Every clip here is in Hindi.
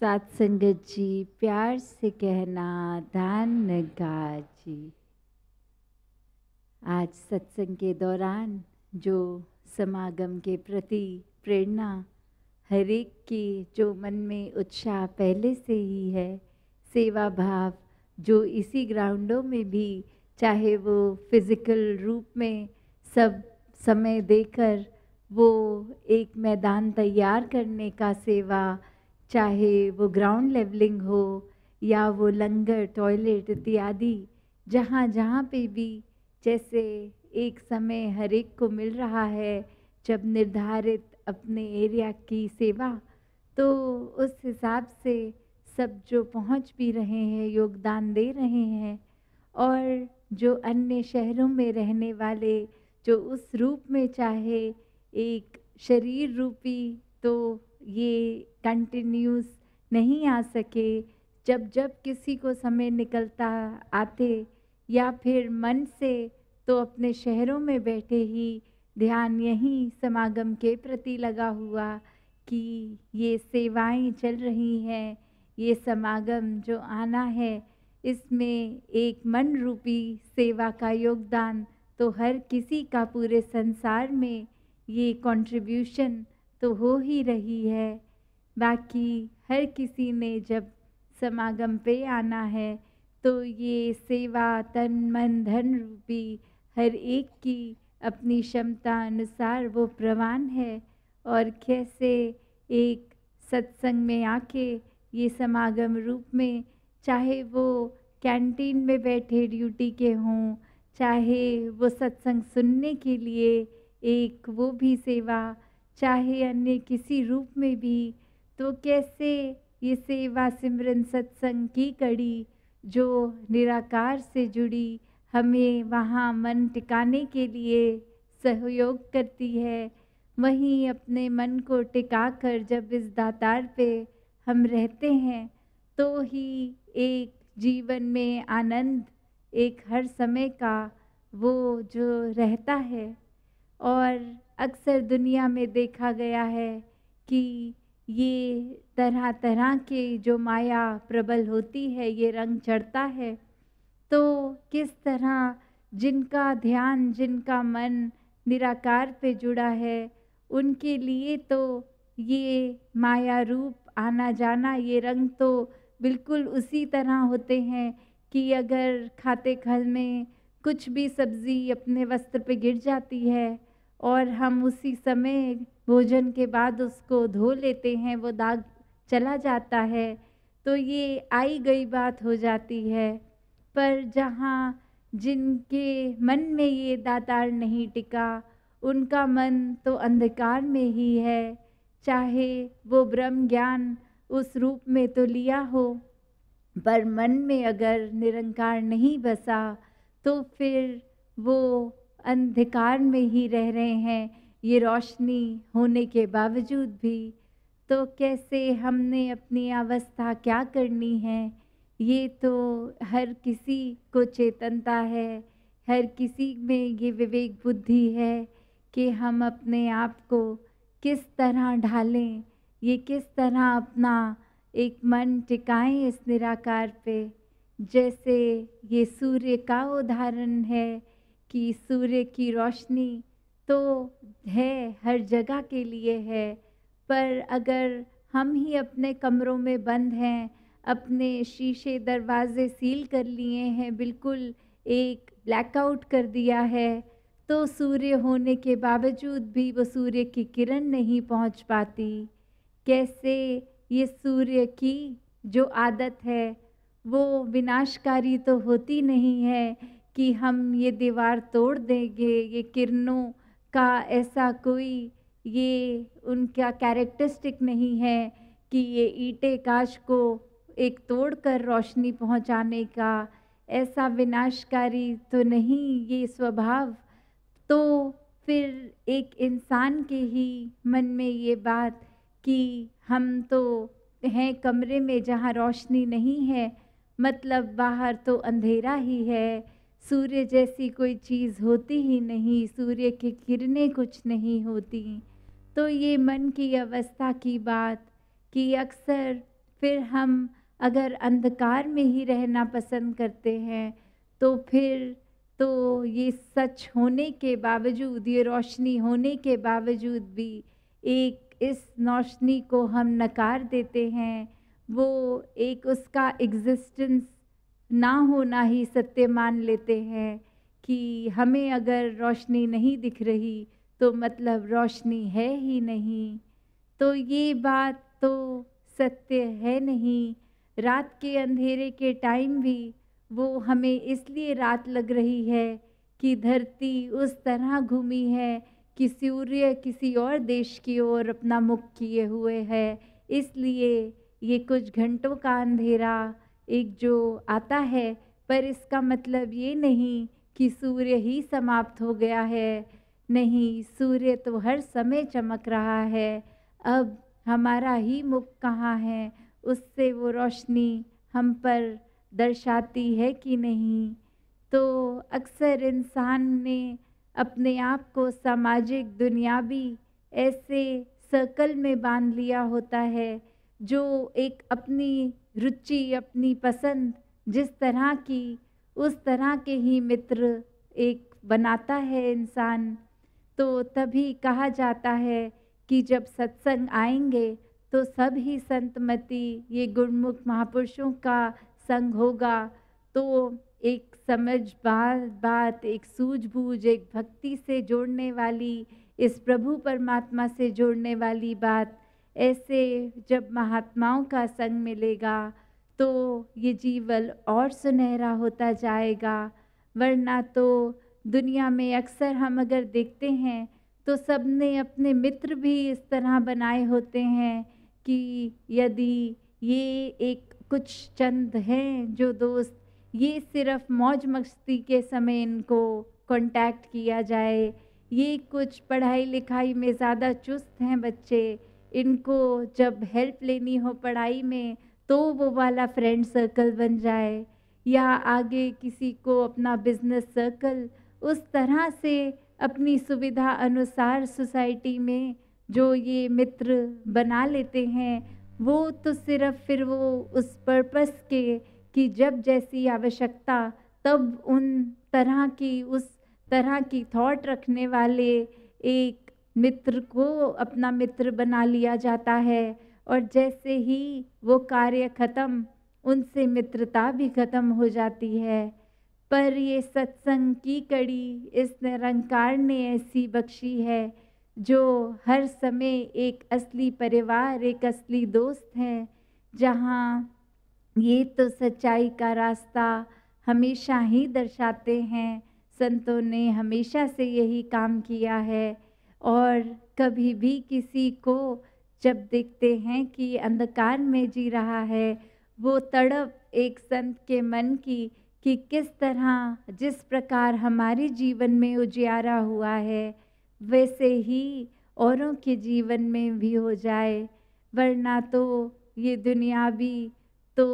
साथ संगत जी, प्यार से कहना दान नगार जी। आज सत्संग के दौरान जो समागम के प्रति प्रेरणा हर एक की जो मन में उत्साह पहले से ही है, सेवा भाव जो इसी ग्राउंडों में भी चाहे वो फिजिकल रूप में सब समय देकर वो एक मैदान तैयार करने का सेवा, चाहे वो ग्राउंड लेवलिंग हो या वो लंगर टॉयलेट इत्यादि, जहाँ जहाँ पे भी जैसे एक समय हर एक को मिल रहा है जब निर्धारित अपने एरिया की सेवा, तो उस हिसाब से सब जो पहुंच भी रहे हैं योगदान दे रहे हैं। और जो अन्य शहरों में रहने वाले जो उस रूप में चाहे एक शरीर रूपी तो ये कंटिन्यूस नहीं आ सके, जब जब किसी को समय निकलता आते या फिर मन से तो अपने शहरों में बैठे ही ध्यान यहीं समागम के प्रति लगा हुआ कि ये सेवाएं चल रही हैं, ये समागम जो आना है इसमें एक मन रूपी सेवा का योगदान तो हर किसी का पूरे संसार में ये कंट्रीब्यूशन तो हो ही रही है। बाकी हर किसी ने जब समागम पे आना है तो ये सेवा तन मन धन रूपी हर एक की अपनी क्षमता अनुसार वो प्रवान है। और कैसे एक सत्संग में आके ये समागम रूप में, चाहे वो कैंटीन में बैठे ड्यूटी के हों, चाहे वो सत्संग सुनने के लिए एक वो भी सेवा, चाहे अन्य किसी रूप में भी, तो कैसे ये सेवा सिमरन सत्संग की कड़ी जो निराकार से जुड़ी हमें वहाँ मन टिकाने के लिए सहयोग करती है, वहीं अपने मन को टिकाकर जब इस दातार पे हम रहते हैं तो ही एक जीवन में आनंद एक हर समय का वो जो रहता है। और अक्सर दुनिया में देखा गया है कि ये तरह तरह के जो माया प्रबल होती है, ये रंग चढ़ता है, तो किस तरह जिनका ध्यान जिनका मन निराकार पे जुड़ा है उनके लिए तो ये माया रूप आना जाना, ये रंग तो बिल्कुल उसी तरह होते हैं कि अगर खाते खल में कुछ भी सब्जी अपने वस्त्र पे गिर जाती है और हम उसी समय भोजन के बाद उसको धो लेते हैं, वो दाग चला जाता है, तो ये आई गई बात हो जाती है। पर जहाँ जिनके मन में ये दातार नहीं टिका, उनका मन तो अंधकार में ही है, चाहे वो ब्रह्म ज्ञान उस रूप में तो लिया हो, पर मन में अगर निरंकार नहीं बसा तो फिर वो अंधकार में ही रह रहे हैं, ये रोशनी होने के बावजूद भी। तो कैसे हमने अपनी अवस्था क्या करनी है, ये तो हर किसी को चेतनता है, हर किसी में ये विवेक बुद्धि है कि हम अपने आप को किस तरह ढालें, ये किस तरह अपना एक मन टिकाएं इस निराकार पे। जैसे ये सूर्य का उदाहरण है कि सूर्य की रोशनी तो है हर जगह के लिए है, पर अगर हम ही अपने कमरों में बंद हैं, अपने शीशे दरवाजे सील कर लिए हैं, बिल्कुल एक ब्लैकआउट कर दिया है, तो सूर्य होने के बावजूद भी वो सूर्य की किरण नहीं पहुंच पाती। कैसे ये सूर्य की जो आदत है वो विनाशकारी तो होती नहीं है कि हम ये दीवार तोड़ देंगे, ये किरणों का ऐसा कोई ये उनका कैरेक्टरिस्टिक नहीं है कि ये ईंटें कांच को एक तोड़कर रोशनी पहुंचाने का ऐसा विनाशकारी तो नहीं ये स्वभाव। तो फिर एक इंसान के ही मन में ये बात कि हम तो हैं कमरे में जहाँ रोशनी नहीं है, मतलब बाहर तो अंधेरा ही है, सूर्य जैसी कोई चीज़ होती ही नहीं, सूर्य की किरणें कुछ नहीं होती। तो ये मन की अवस्था की बात कि अक्सर फिर हम अगर अंधकार में ही रहना पसंद करते हैं तो फिर तो ये सच होने के बावजूद, ये रोशनी होने के बावजूद भी एक इस रोशनी को हम नकार देते हैं, वो एक उसका एग्जिस्टेंस ना होना ही सत्य मान लेते हैं कि हमें अगर रोशनी नहीं दिख रही तो मतलब रोशनी है ही नहीं। तो ये बात तो सत्य है नहीं। रात के अंधेरे के टाइम भी वो हमें इसलिए रात लग रही है कि धरती उस तरह घूमी है कि सूर्य किसी और देश की ओर अपना मुख किए हुए है, इसलिए ये कुछ घंटों का अंधेरा एक जो आता है, पर इसका मतलब ये नहीं कि सूर्य ही समाप्त हो गया है। नहीं, सूर्य तो हर समय चमक रहा है। अब हमारा ही मुख कहाँ है, उससे वो रोशनी हम पर दर्शाती है कि नहीं। तो अक्सर इंसान ने अपने आप को सामाजिक दुनियावी ऐसे सर्कल में बांध लिया होता है, जो एक अपनी रुचि, अपनी पसंद जिस तरह की, उस तरह के ही मित्र एक बनाता है इंसान। तो तभी कहा जाता है कि जब सत्संग आएंगे तो सब ही संतमती ये गुणमुख महापुरुषों का संग होगा। तो एक समझ बात, एक सूझबूझ, एक भक्ति से जोड़ने वाली, इस प्रभु परमात्मा से जोड़ने वाली बात, ऐसे जब महात्माओं का संग मिलेगा तो ये जीवन और सुनहरा होता जाएगा। वरना तो दुनिया में अक्सर हम अगर देखते हैं तो सबने अपने मित्र भी इस तरह बनाए होते हैं कि यदि ये एक कुछ चंद हैं जो दोस्त, ये सिर्फ मौज मस्ती के समय इनको कांटेक्ट किया जाए, ये कुछ पढ़ाई लिखाई में ज़्यादा चुस्त हैं बच्चे, इनको जब हेल्प लेनी हो पढ़ाई में तो वो वाला फ्रेंड सर्कल बन जाए, या आगे किसी को अपना बिजनेस सर्कल, उस तरह से अपनी सुविधा अनुसार सोसाइटी में जो ये मित्र बना लेते हैं, वो तो सिर्फ फिर वो उस पर्पस के कि जब जैसी आवश्यकता तब उन तरह की, उस तरह की थॉट रखने वाले एक मित्र को अपना मित्र बना लिया जाता है। और जैसे ही वो कार्य खत्म, उनसे मित्रता भी खत्म हो जाती है। पर ये सत्संग की कड़ी इस निरंकार ने ऐसी बख्शी है, जो हर समय एक असली परिवार, एक असली दोस्त है, जहाँ ये तो सच्चाई का रास्ता हमेशा ही दर्शाते हैं। संतों ने हमेशा से यही काम किया है। और कभी भी किसी को जब देखते हैं कि अंधकार में जी रहा है, वो तड़प एक संत के मन की कि किस तरह, जिस प्रकार हमारे जीवन में उजियारा हुआ है, वैसे ही औरों के जीवन में भी हो जाए। वरना तो ये दुनियावी तो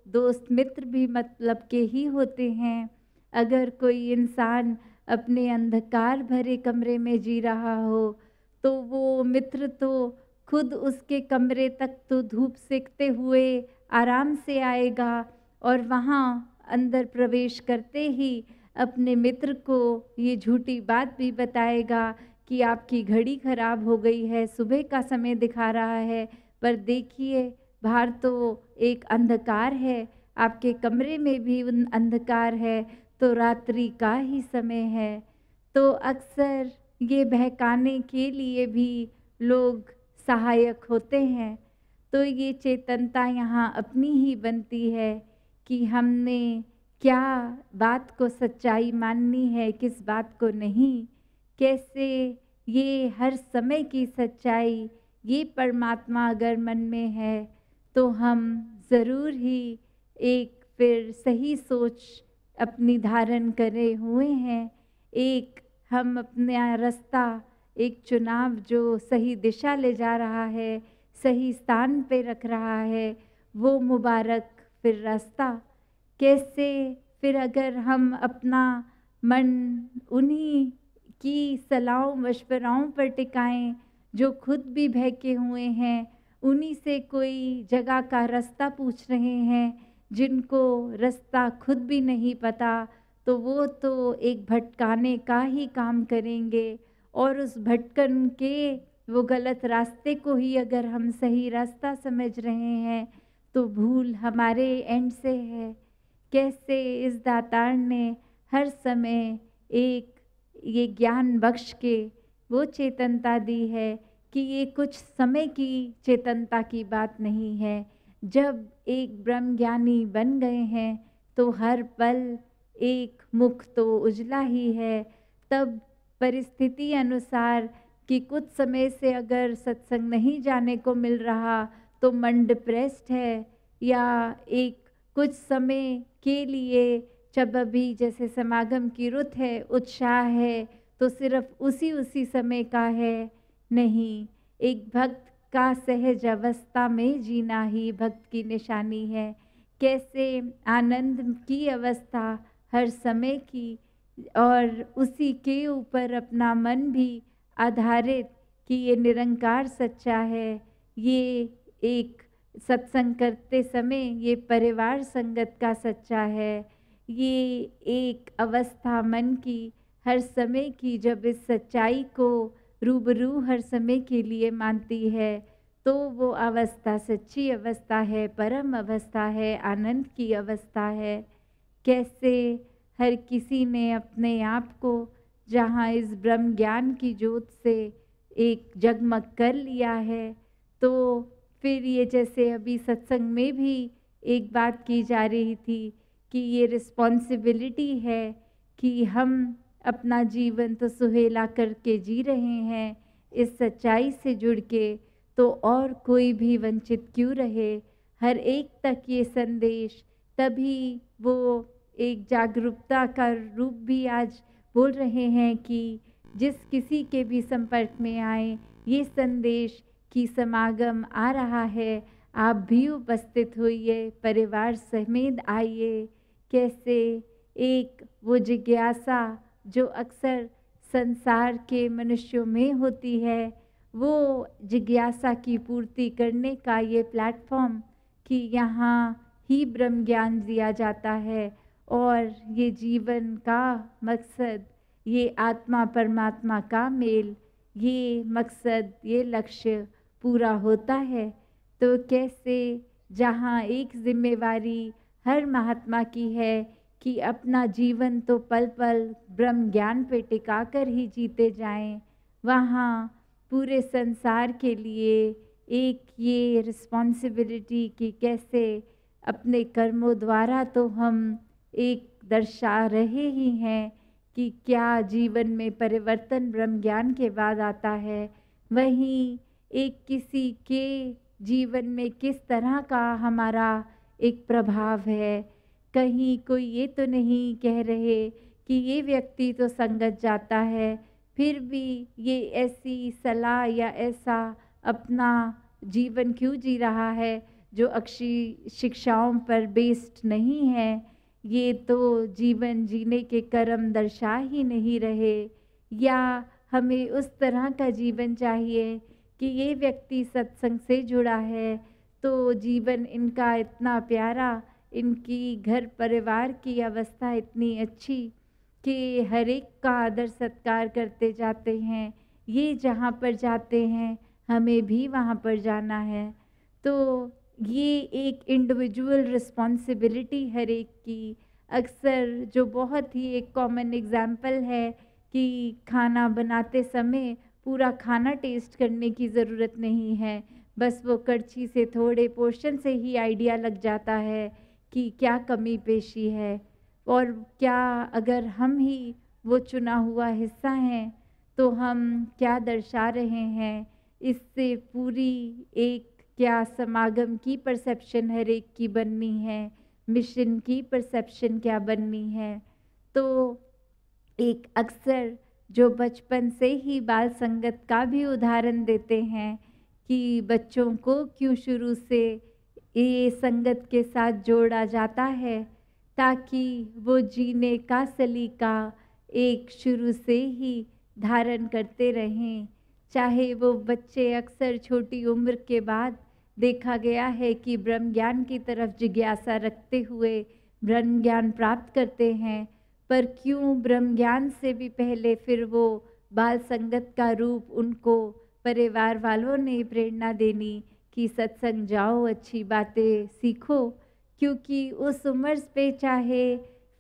दोस्त मित्र भी मतलब के ही होते हैं। अगर कोई इंसान अपने अंधकार भरे कमरे में जी रहा हो तो वो मित्र तो खुद उसके कमरे तक तो धूप सेकते हुए आराम से आएगा, और वहाँ अंदर प्रवेश करते ही अपने मित्र को ये झूठी बात भी बताएगा कि आपकी घड़ी खराब हो गई है, सुबह का समय दिखा रहा है, पर देखिए बाहर तो एक अंधकार है, आपके कमरे में भी अंधकार है, तो रात्रि का ही समय है। तो अक्सर ये बहकाने के लिए भी लोग सहायक होते हैं। तो ये चेतनता यहाँ अपनी ही बनती है कि हमने क्या बात को सच्चाई माननी है, किस बात को नहीं, कैसे ये हर समय की सच्चाई, ये परमात्मा अगर मन में है तो हम ज़रूर ही एक फिर सही सोच अपनी धारण करे हुए हैं। एक हम अपना रास्ता, एक चुनाव जो सही दिशा ले जा रहा है, सही स्थान पे रख रहा है, वो मुबारक फिर रास्ता। कैसे फिर अगर हम अपना मन उन्हीं की सलाहों मशवराओं पर टिकाएं जो खुद भी बहके हुए हैं, उन्हीं से कोई जगह का रास्ता पूछ रहे हैं जिनको रास्ता खुद भी नहीं पता, तो वो तो एक भटकाने का ही काम करेंगे। और उस भटकन के वो गलत रास्ते को ही अगर हम सही रास्ता समझ रहे हैं तो भूल हमारे एंड से है। कैसे इस दातार ने हर समय एक ये ज्ञान बख्श के वो चेतनता दी है कि ये कुछ समय की चेतनता की बात नहीं है। जब एक ब्रह्म ज्ञानी बन गए हैं तो हर पल एक मुख तो उजला ही है। तब परिस्थिति अनुसार कि कुछ समय से अगर सत्संग नहीं जाने को मिल रहा तो मन डिप्रेस्ड है, या एक कुछ समय के लिए जब अभी जैसे समागम की रुत है, उत्साह है, तो सिर्फ उसी समय का है नहीं। एक भक्त का सहज अवस्था में जीना ही भक्त की निशानी है। कैसे आनंद की अवस्था हर समय की, और उसी के ऊपर अपना मन भी आधारित कि ये निरंकार सच्चा है। ये एक सत्संग करते समय ये परिवार संगत का सच्चा है। ये एक अवस्था मन की हर समय की जब इस सच्चाई को रूबरू हर समय के लिए मानती है तो वो अवस्था सच्ची अवस्था है, परम अवस्था है, आनंद की अवस्था है। कैसे हर किसी ने अपने आप को जहाँ इस ब्रह्म ज्ञान की ज्योत से एक जगमग कर लिया है, तो फिर ये जैसे अभी सत्संग में भी एक बात की जा रही थी कि ये रिस्पॉन्सिबिलिटी है कि हम अपना जीवन तो सुहेला करके जी रहे हैं इस सच्चाई से जुड़ के, तो और कोई भी वंचित क्यों रहे। हर एक तक ये संदेश, तभी वो एक जागरूकता का रूप भी आज बोल रहे हैं कि जिस किसी के भी संपर्क में आए ये संदेश कि समागम आ रहा है, आप भी उपस्थित होइए, परिवार समेत आइए। कैसे एक वो जिज्ञासा जो अक्सर संसार के मनुष्यों में होती है, वो जिज्ञासा की पूर्ति करने का ये प्लेटफॉर्म कि यहाँ ही ब्रह्म ज्ञान दिया जाता है और ये जीवन का मकसद, ये आत्मा परमात्मा का मेल, ये मकसद, ये लक्ष्य पूरा होता है। तो कैसे जहाँ एक जिम्मेवारी हर महात्मा की है कि अपना जीवन तो पल पल ब्रह्म ज्ञान पे टिका कर ही जीते जाएं, वहाँ पूरे संसार के लिए एक ये रिस्पॉन्सिबिलिटी कि कैसे अपने कर्मों द्वारा तो हम एक दर्शा रहे ही हैं कि क्या जीवन में परिवर्तन ब्रह्म ज्ञान के बाद आता है, वहीं एक किसी के जीवन में किस तरह का हमारा एक प्रभाव है। कहीं कोई ये तो नहीं कह रहे कि ये व्यक्ति तो संगत जाता है, फिर भी ये ऐसी सलाह या ऐसा अपना जीवन क्यों जी रहा है जो अक्षी शिक्षाओं पर बेस्ड नहीं है। ये तो जीवन जीने के कर्म दर्शा ही नहीं रहे, या हमें उस तरह का जीवन चाहिए कि ये व्यक्ति सत्संग से जुड़ा है तो जीवन इनका इतना प्यारा, इनकी घर परिवार की अवस्था इतनी अच्छी कि हर एक का आदर सत्कार करते जाते हैं। ये जहाँ पर जाते हैं हमें भी वहाँ पर जाना है। तो ये एक इंडिविजुअल रिस्पॉन्सिबिलिटी हर एक की। अक्सर जो बहुत ही एक कॉमन एग्जाम्पल है कि खाना बनाते समय पूरा खाना टेस्ट करने की ज़रूरत नहीं है, बस वो कड़छी से थोड़े पोर्शन से ही आइडिया लग जाता है कि क्या कमी पेशी है, और क्या अगर हम ही वो चुना हुआ हिस्सा हैं तो हम क्या दर्शा रहे हैं। इससे पूरी एक क्या समागम की परसेप्शन हर एक की बननी है, मिशन की परसेप्शन क्या बननी है। तो एक अक्सर जो बचपन से ही बाल संगत का भी उदाहरण देते हैं कि बच्चों को क्यों शुरू से ये संगत के साथ जोड़ा जाता है, ताकि वो जीने का सलीका एक शुरू से ही धारण करते रहें। चाहे वो बच्चे अक्सर छोटी उम्र के बाद देखा गया है कि ब्रह्म ज्ञान की तरफ जिज्ञासा रखते हुए ब्रह्म ज्ञान प्राप्त करते हैं, पर क्यों ब्रह्म ज्ञान से भी पहले फिर वो बाल संगत का रूप उनको परिवार वालों ने प्रेरणा देनी कि सत्संग जाओ, अच्छी बातें सीखो, क्योंकि उस उम्र पे चाहे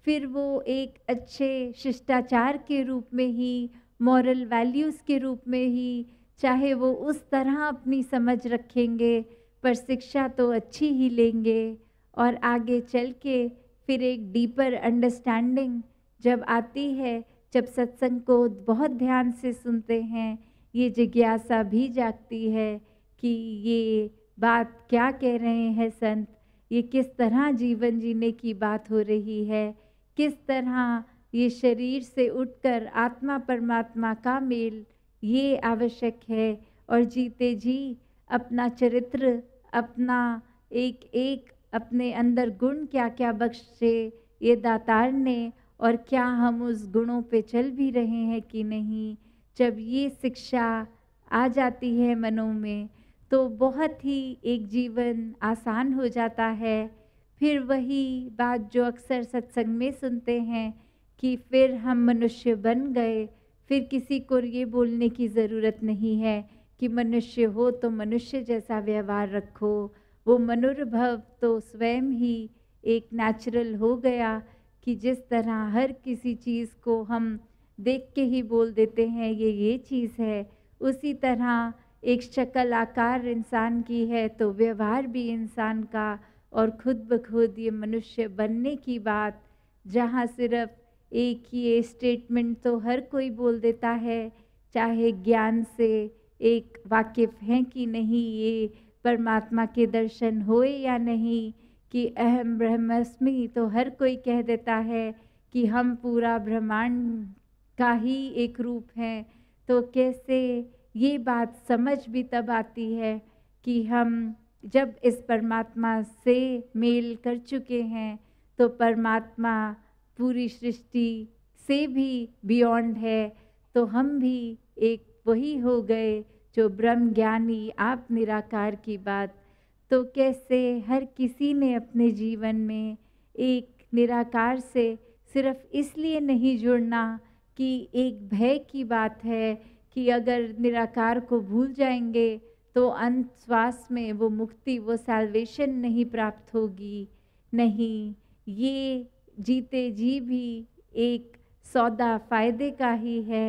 फिर वो एक अच्छे शिष्टाचार के रूप में ही, मॉरल वैल्यूज़ के रूप में ही, चाहे वो उस तरह अपनी समझ रखेंगे, पर शिक्षा तो अच्छी ही लेंगे। और आगे चल के फिर एक डीपर अंडरस्टैंडिंग जब आती है, जब सत्संग को बहुत ध्यान से सुनते हैं, ये जिज्ञासा भी जागती है कि ये बात क्या कह रहे हैं संत, ये किस तरह जीवन जीने की बात हो रही है, किस तरह ये शरीर से उठकर आत्मा परमात्मा का मेल ये आवश्यक है। और जीते जी अपना चरित्र, अपना एक एक अपने अंदर गुण क्या क्या बख्शे ये दातार ने, और क्या हम उस गुणों पे चल भी रहे हैं कि नहीं। जब ये शिक्षा आ जाती है मनों में तो बहुत ही एक जीवन आसान हो जाता है। फिर वही बात जो अक्सर सत्संग में सुनते हैं कि फिर हम मनुष्य बन गए, फिर किसी को ये बोलने की ज़रूरत नहीं है कि मनुष्य हो तो मनुष्य जैसा व्यवहार रखो, वो मनुर्भव तो स्वयं ही एक नेचुरल हो गया कि जिस तरह हर किसी चीज़ को हम देख के ही बोल देते हैं ये चीज़ है, उसी तरह एक शक्ल आकार इंसान की है तो व्यवहार भी इंसान का, और खुद ब खुद ये मनुष्य बनने की बात, जहाँ सिर्फ एक ही स्टेटमेंट तो हर कोई बोल देता है, चाहे ज्ञान से एक वाकिफ हैं कि नहीं, ये परमात्मा के दर्शन होए या नहीं, कि अहम ब्रह्मस्मि तो हर कोई कह देता है कि हम पूरा ब्रह्मांड का ही एक रूप हैं। तो कैसे ये बात समझ भी तब आती है कि हम जब इस परमात्मा से मेल कर चुके हैं तो परमात्मा पूरी सृष्टि से भी बियॉन्ड है, तो हम भी एक वही हो गए जो ब्रह्म ज्ञानी आप निराकार की बात। तो कैसे हर किसी ने अपने जीवन में एक निराकार से सिर्फ इसलिए नहीं जुड़ना कि एक भय की बात है कि अगर निराकार को भूल जाएंगे तो अंत श्वास में वो मुक्ति, वो सैल्वेशन नहीं प्राप्त होगी। नहीं, ये जीते जी भी एक सौदा फायदे का ही है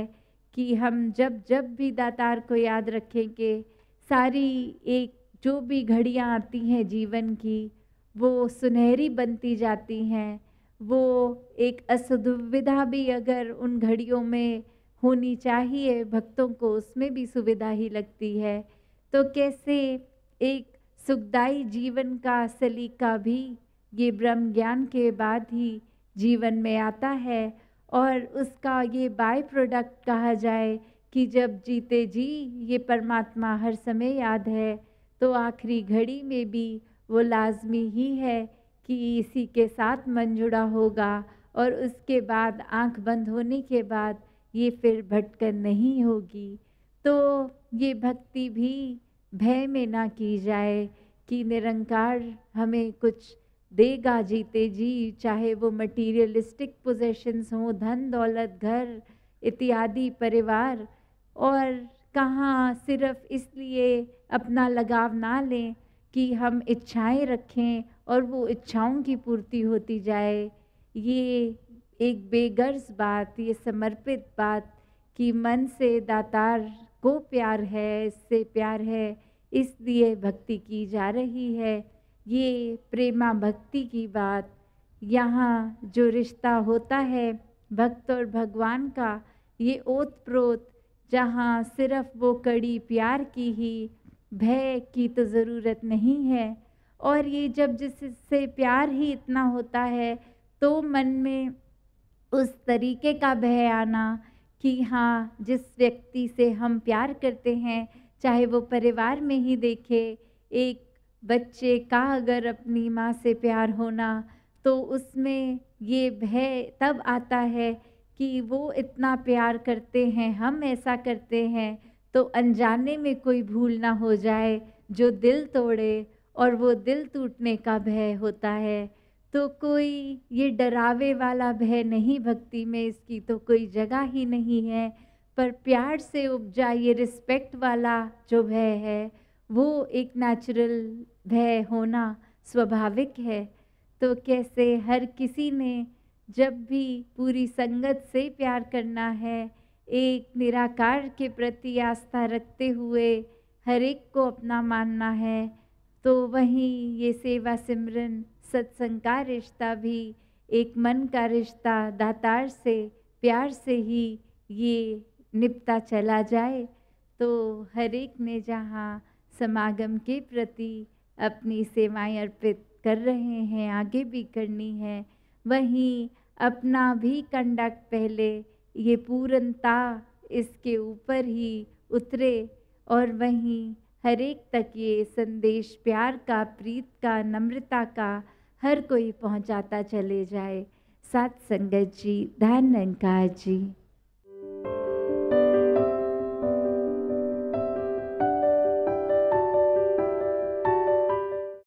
कि हम जब जब भी दातार को याद रखेंगे, सारी एक जो भी घड़ियाँ आती हैं जीवन की वो सुनहरी बनती जाती हैं। वो एक असुविधा भी अगर उन घड़ियों में होनी चाहिए भक्तों को, उसमें भी सुविधा ही लगती है। तो कैसे एक सुखदायी जीवन का सलीका भी ये ब्रह्म ज्ञान के बाद ही जीवन में आता है, और उसका ये बाय प्रोडक्ट कहा जाए कि जब जीते जी ये परमात्मा हर समय याद है तो आखिरी घड़ी में भी वो लाजमी ही है कि इसी के साथ मन जुड़ा होगा, और उसके बाद आंख बंद होने के बाद ये फिर भटकन नहीं होगी। तो ये भक्ति भी भय में ना की जाए कि निरंकार हमें कुछ देगा जीते जी, चाहे वो मटीरियलिस्टिक पोजेशंस हों, धन दौलत घर इत्यादि परिवार, और कहाँ सिर्फ इसलिए अपना लगाव ना लें कि हम इच्छाएं रखें और वो इच्छाओं की पूर्ति होती जाए। ये एक बेगर्ज बात, ये समर्पित बात कि मन से दातार को प्यार है, इससे प्यार है, इसलिए भक्ति की जा रही है। ये प्रेमा भक्ति की बात, यहाँ जो रिश्ता होता है भक्त और भगवान का, ये ओत प्रोत, जहाँ सिर्फ वो कड़ी प्यार की ही, भय की तो ज़रूरत नहीं है। और ये जब जिससे प्यार ही इतना होता है तो मन में उस तरीके का भय आना कि हाँ, जिस व्यक्ति से हम प्यार करते हैं, चाहे वो परिवार में ही देखे, एक बच्चे का अगर अपनी माँ से प्यार होना, तो उसमें ये भय तब आता है कि वो इतना प्यार करते हैं, हम ऐसा करते हैं, तो अनजाने में कोई भूल ना हो जाए जो दिल तोड़े और वो दिल टूटने का भय होता है। तो कोई ये डरावे वाला भय नहीं, भक्ति में इसकी तो कोई जगह ही नहीं है। पर प्यार से उपजा ये रिस्पेक्ट वाला जो भय है, वो एक नेचुरल भय होना स्वाभाविक है। तो कैसे हर किसी ने जब भी पूरी संगत से प्यार करना है, एक निराकार के प्रति आस्था रखते हुए हर एक को अपना मानना है, तो वहीं ये सेवा सिमरन सत्संग का रिश्ता भी एक मन का रिश्ता दातार से प्यार से ही ये निपटा चला जाए। तो हर एक ने जहाँ समागम के प्रति अपनी सेवाएं अर्पित कर रहे हैं, आगे भी करनी है, वहीं अपना भी कंडक्ट पहले ये पूर्णता इसके ऊपर ही उतरे और वहीं हर एक तक ये संदेश प्यार का, प्रीत का, नम्रता का हर कोई पहुंचाता चले जाए। साथ संगत जी, धन निरंकार जी।